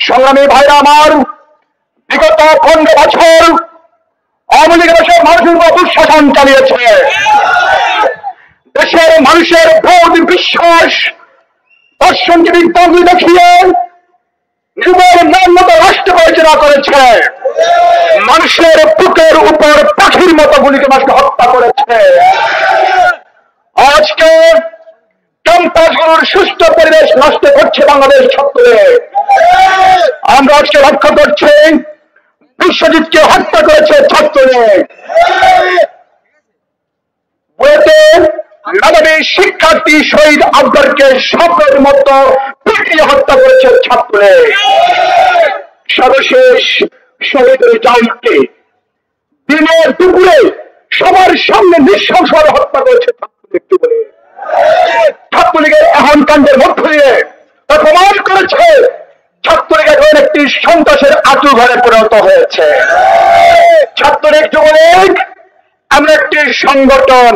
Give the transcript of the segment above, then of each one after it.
সংগ্রামী ভাইরা আমার, বিগত 15 বছর আওয়ামী লীগ দেশের মানুষের উপর দুঃশাসন চালিয়েছে। দেশের মানুষের ভোট বিশ্বাস দর্শনকে বিদ্যাঙ্গি দেখিয়ে নিজেদের মতো রাষ্ট্র পরিচালনা করেছে। মানুষের বুকের উপর পাখির মতো গুলিকে মানুষকে হত্যা করেছে। আজকে ক্যাম্পাসগুলোর সুস্থ পরিবেশ নষ্ট করছে বাংলাদেশ ছাত্রদের। আমরা আজকে লক্ষ্য করছি বিশ্বজিৎকে হত্যা করেছে ছাত্রদের। বুয়েটে মেধাবী শিক্ষার্থী শহীদ আবদারকে সাপের মতো পিটিয়ে হত্যা করেছে ছাত্রদের। সর্বশেষ শহীদ রেজাউলকে দিনের দুপুরে সবার সামনে নৃশংসভাবে হত্যা করেছে ছাত্রলীগ বলে। ছাত্রলীগের এমন কাণ্ডের মধ্য দিয়ে প্রমাণ করেছে ছাত্রলীগ এখন একটি সন্ত্রাসের আঁতুঘরে পরিণত হয়েছে। ছাত্রলীগ যুবলীগ এমন একটি সংগঠন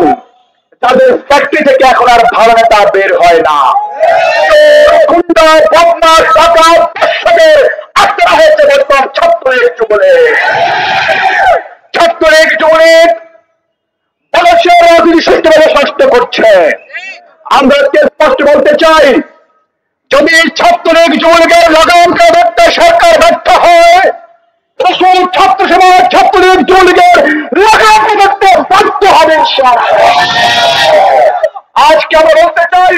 তাদের ফ্যাক্টরি থেকে এখন আর ভালো নেতা বের হয় না। গুন্ডা বদমাশ ডাকাত দর্শকের আত্মা হয়েছে বর্তমান ছাত্রলীগ যুবলীগ। ছাত্রলীগ যুবলীগ বাংলাদেশের রাজনীতি সুষ্ঠুভাবে নষ্ট করছে। আমরা স্পষ্ট বলতে চাই, যদি ছাত্রলীগ যুবলীগের লাগামকে ধরতে সরকার ব্যর্থ হয়, ছাত্র সমাজ ছাত্রলীগ যুবলীগের লাগামকে ধরতে বাধ্য হবে। আজকে আমরা বলতে চাই,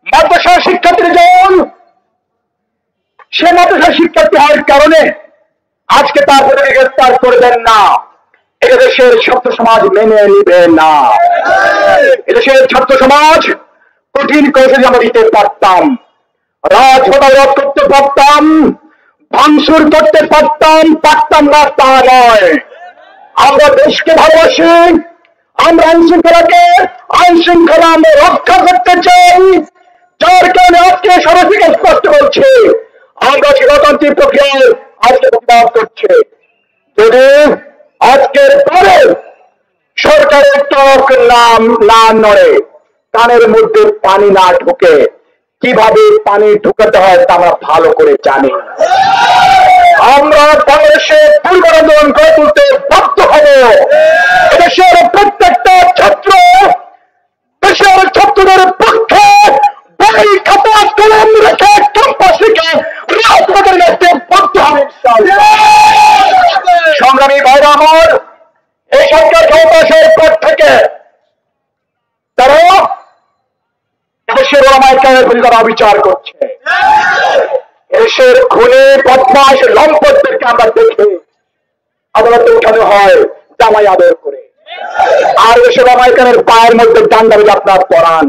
মাদ্রাসা শিক্ষার্থী যেমন সে মাদ্রাসা শিক্ষার্থী হওয়ার কারণে আজকে তারপরে গ্রেফতার করবেন না, এদেশের ছাত্র সমাজ মেনে নিবে না। এদেশের ছাত্র সমাজ কঠিন কৌশলে আমরা দিতে পারতাম, রাজপথ অবরোধ করতে পারতাম, ভাঙচুর করতে পারতাম না তা নয়। আমরা দেশকে ভালোবাসি, আমরা আইন শৃঙ্খলা আমরা রক্ষা করতে চাই। যার কারণে আজকে সরাসরি স্পষ্ট বলছে আমরা গণতান্ত্রিক প্রক্রিয়ায় আজকে প্রতিবাদ করছে। যদি আজকের পরে সরকারের টক না নড়ে, কানের মধ্যে পানি না ঢুকে, কিভাবে পানি ঢুকাতে হয় তা আমরা ভালো করে জানি। আমরা বাংলাদেশে পূর্ব আন্দোলন গড়ে তুলতে বাধ্য হব। দেশের প্রত্যেকটা ছাত্র দেশের ছাত্রদের পক্ষে বই খাতা কলম রেখে ক্যাম্পাস থেকে রাজপথের কাছে বাধ্য হবে। সংগ্রামী ভাইরা আমার, এই সরকার ক্ষমতা আসার পর থেকে তারা দেশের ওলামায়ে কেরামের প্রতি তারা অবিচার করছে। দেশের খুনে বদমাশ লম্পটদেরকে আমরা দেখে আদালতে উঠানো হয় জামাই আদর করে, আর দেশের ওলামায়ে কেরামের পায়ের মধ্যে ডান্ডা বেঁধে আপনার পড়ান।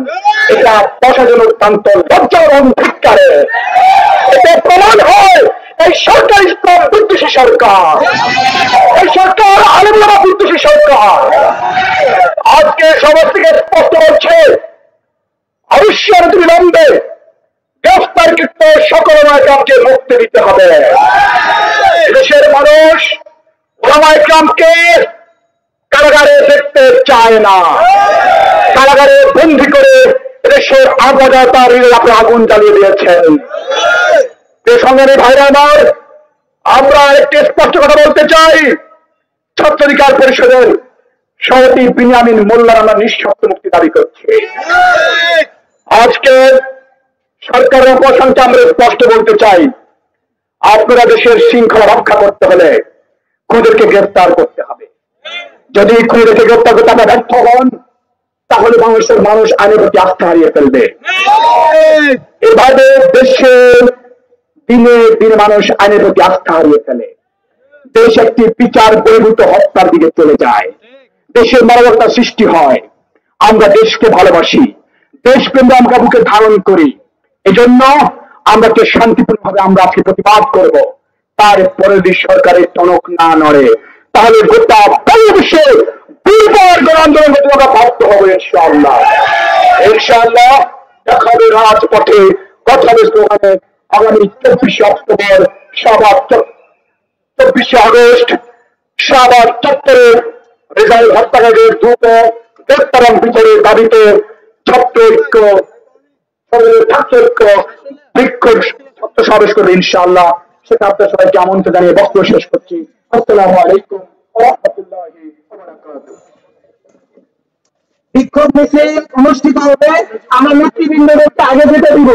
এটা প্রশাসন অত্যন্ত লজ্জা এবং ধিক্কারে। এটা প্রমাণ হয় এই সরকার ইসলাম বিদ্বেষী সরকার, এই সরকার আলেম ওলামা বিদ্বেষী সরকার। আজকে সমাজ থেকে স্পষ্ট বলছে অবশ্যই বিলম্বে গ্রেফতারকৃত সকল ওলামায়ে কেরামকে মুক্তি দিতে হবে। দেশের মানুষ ওলামায়ে কেরামকে কারাগারে দেখতে চায় না। কারাগারে বন্দী করে দেশের আজাদার আপনি আগুন জ্বালিয়ে দিয়েছেন। সংগ্রামী ভাইরা আমার, আমরা একটি স্পষ্ট কথা বলতে চাই, ছাত্র অধিকার পরিষদের সভাপতি বিনিয়ামিন মোল্লার আমরা নিঃশর্ত মুক্তি দাবি করছি। আজকে সরকারের প্রশাসনকে আমরা স্পষ্ট বলতে চাই, আপনারা দেশের শৃঙ্খলা রক্ষা করতে হলে খুনিদেরকে গ্রেফতার করতে হবে। যদি খুনিদেরকে গ্রেফতার করতে আপনারা ব্যর্থ হন, তাহলে বাংলাদেশের মানুষ আইনের প্রতি আস্থা হারিয়ে ফেলবে। এভাবে দেশে দিনে দিনে মানুষ আইনের প্রতি আস্থা হারিয়ে ফেলে। দেশ একটি বিচার বহির্ভূত হত্যার দিকে চলে যায়, দেশের মানবতা সৃষ্টি হয়। আমরা দেশকে ভালোবাসি, দেশপ্রেম আমরা বুকে ধারণ করি। এজন্য আমরা শান্তিপূর্ণভাবে আমরা আজকে প্রতিবাদ করব। তারপরে যদি সরকারের টনক না নড়ে, তাহলে গোটা বাংলাদেশে দুর্বার গণ আন্দোলন করতে আমরা বাধ্য হবো। ইনশাআল্লাহ ইনশাআল্লাহ দেখা হবে রাজপথে, কথা হবে স্লোগানে। আগামী 24শে অক্টোবর, 24শে আগস্ট শাহবাগ চত্বরে রেজাউল হত্যাকাণ্ডের দ্রুত গ্রেফতার এবং বিচারের দাবিতে ছাত্র ঐক্য বৃক্ষ সত্য সমাবেশ করবে ইনশাআল্লাহ। সেটা আপনার সবাইকে আমন্ত্রণ জানিয়ে বক্তব্য শেষ করছি। আসসালামু আলাইকুম ওয়া রাহমাতুল্লাহি ওয়া বারাকাতুহু। বিক্ষোভ মিছিল অনুষ্ঠিত হবে, আমরা নেতৃবৃন্দদেরকে আগে যেতে দিব।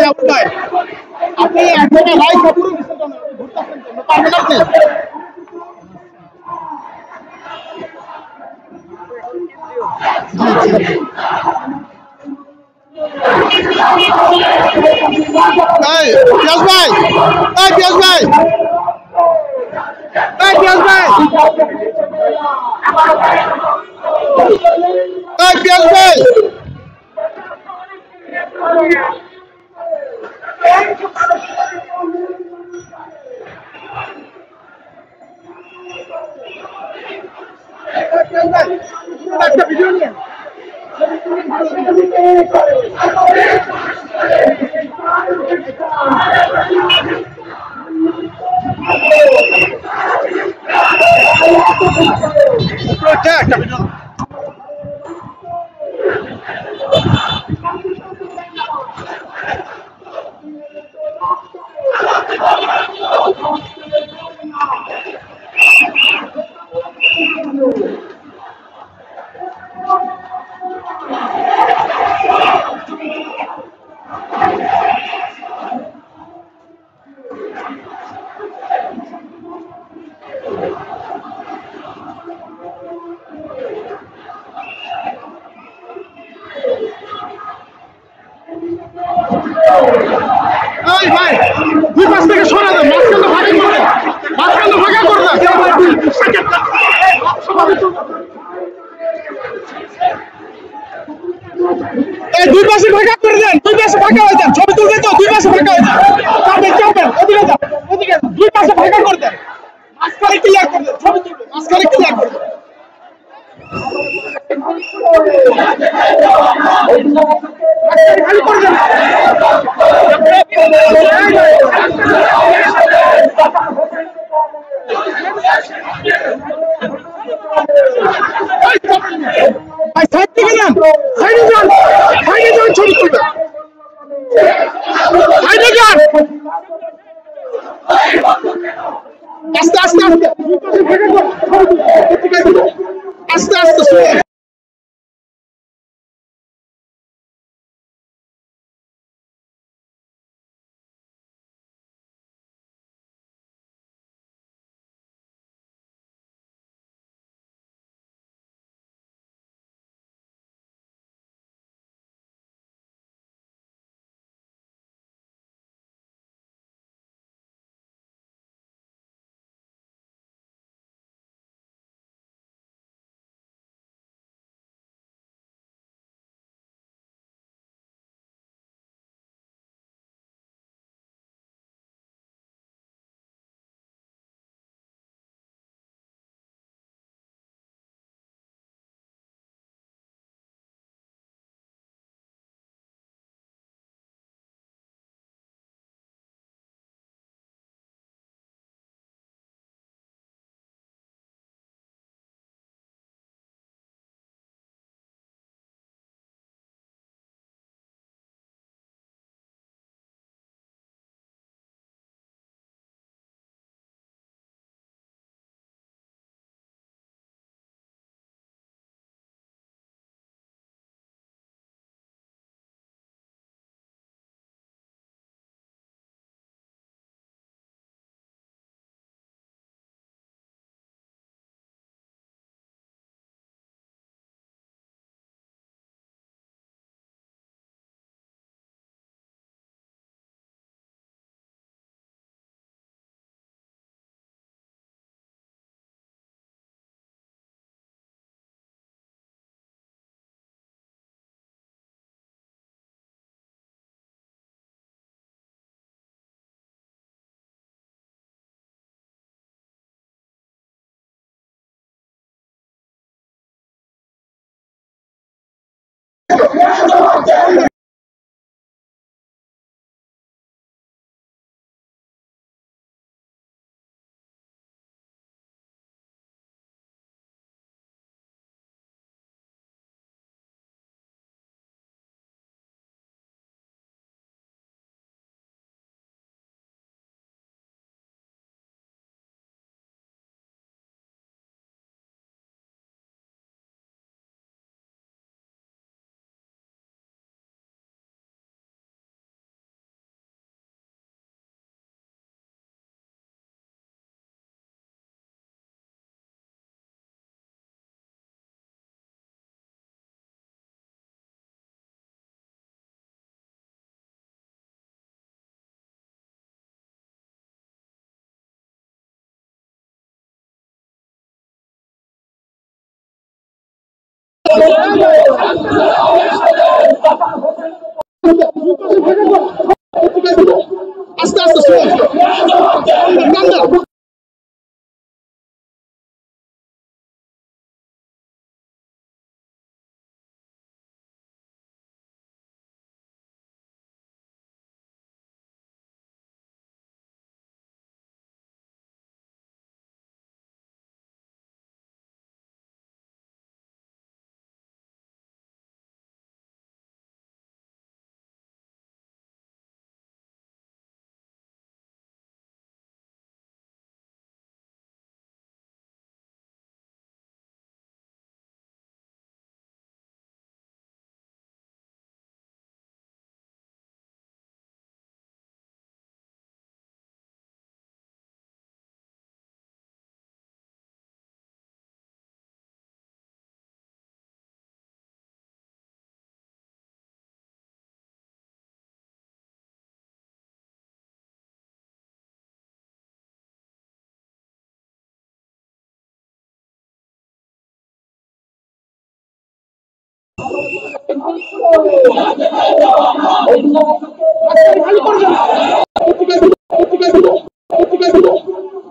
আবুল ভাই, আপনি একজনের লাইক পুরো বিসর্জন ঘুরতেছেন কেন? পারবেন আপনি? এই পিয়াস ভাই, এই পিয়াস ভাই, এই পিয়াস ভাই, এই পিয়াস ভাই, একটা ভিডিও নিয়ে একটা ভিডিও এই ভাই, দুই পাশ থেকে সরে দেন, মাঝখানে ভাগে করে দেন, এই দুই পাশে ভাগা করে দেন, দুই পাশে ভাগা হয়ে যান, ছবি তুলবেন তো দুই পাশে ভাগা হয়ে যান, চাপেন ওদিকে যান, ওদিকে দুই পাশে ভাগা করে দেন, মাঝখানে ক্লিয়ার করে দেন, ছবি তুলবেন মাঝখানে ক্লিয়ার করে দেন। খালি করে দেন। ভাই সাইড থেকে যান, সাইডে যান, ছবি তুলবেন, সাইডে যান, আস্তে আস্তে আস্তে আস্তে আস্তে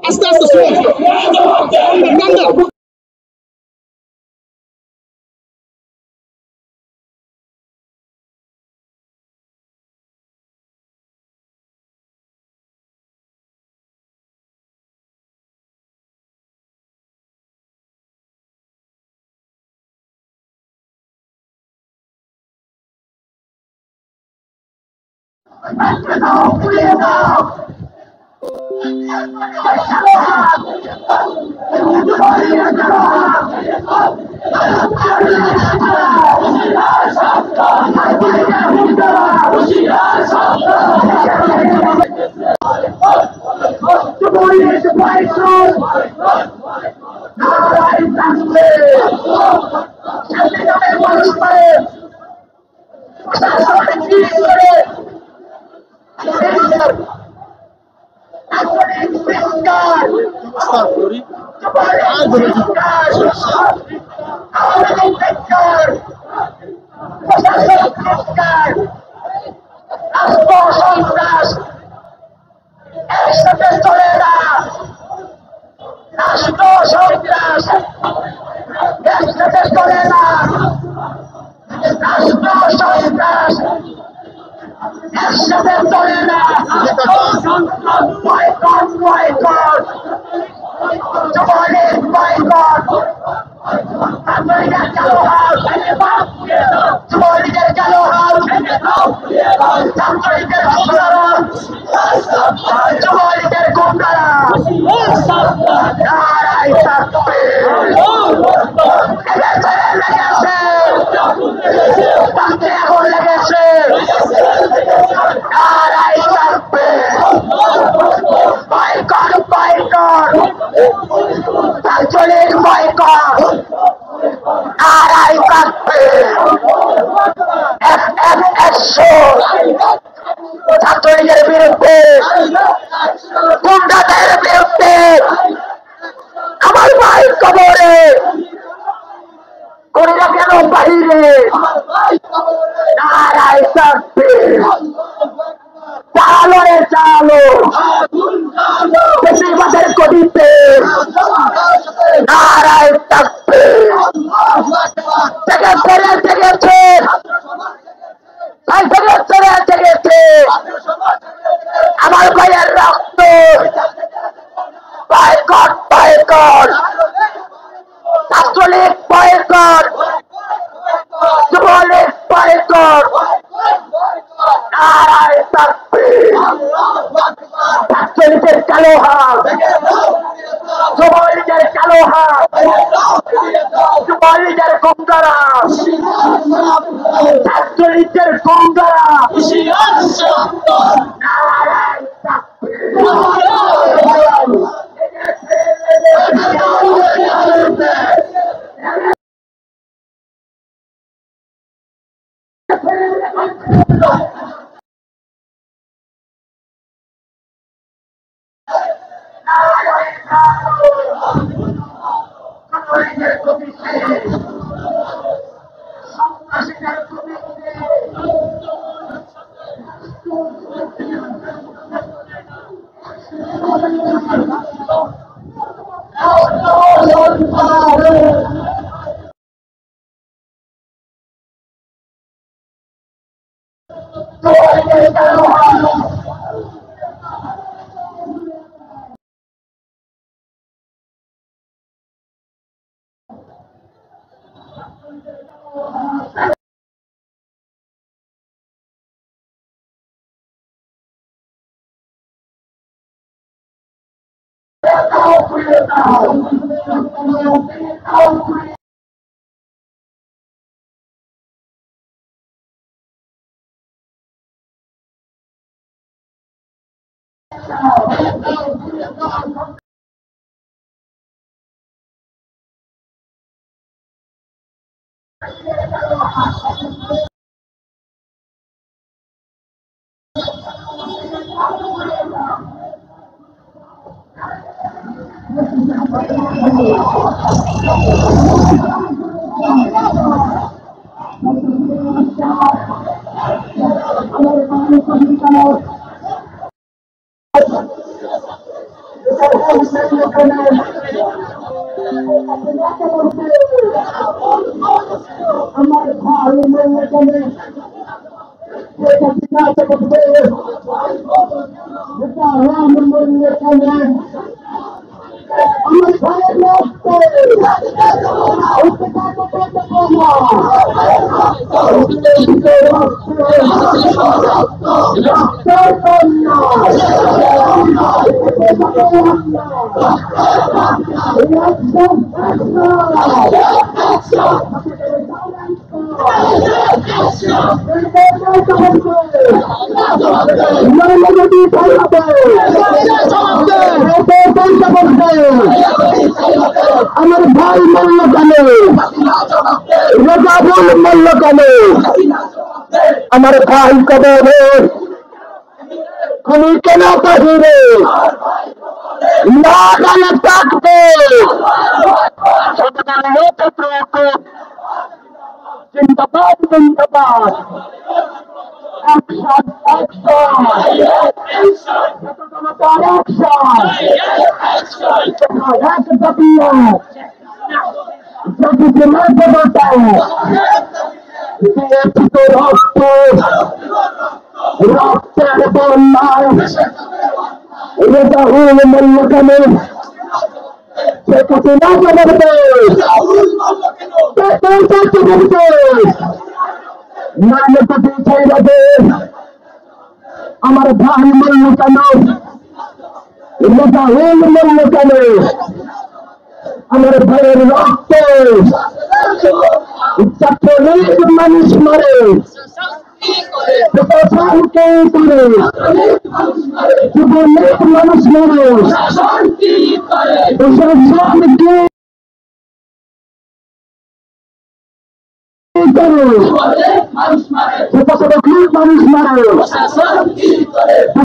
আস্তে আস্তে ছাত্রলীগের বিরুদ্ধে গুন্ডাদের বিরুদ্ধে আমার ভাইয়ের কবরে করিরা কেন বাহিরে নারায় তাকবীর চালো রে চালো বেশিরভাগের গদিতে নারায় তাকবীর জেগেছে ভাই জেগেছে আমার ভাইয়ের রক্ত boycott Chhatra League boycott Jubo League boycott নারায় তাকবীর ছাত্রলীগের কালো হাত যুবলীগের কালো হাত যুবলীগের গুন্ডারা ছাত্রলীগের গুন্ডারা নারায় আমার ভাই মূল্য কেন রোজাবুল মূল্য কেন আমার ভাই কবরে তুমি কেন বাহিরে না গানে থাকবে জিন্দাবাদ জিন্দাবাদ অ্যাকশন রক্তের বন্যায় রেজাউল মল্লকানে আমার ভাই মূল্য কেন রেজাউল মূল্য কেন আমার ভাইয়ের রক্ত ছাত্রলীগ মানুষ মারে যুবলীগ মানুষ মারে মানুষ মারে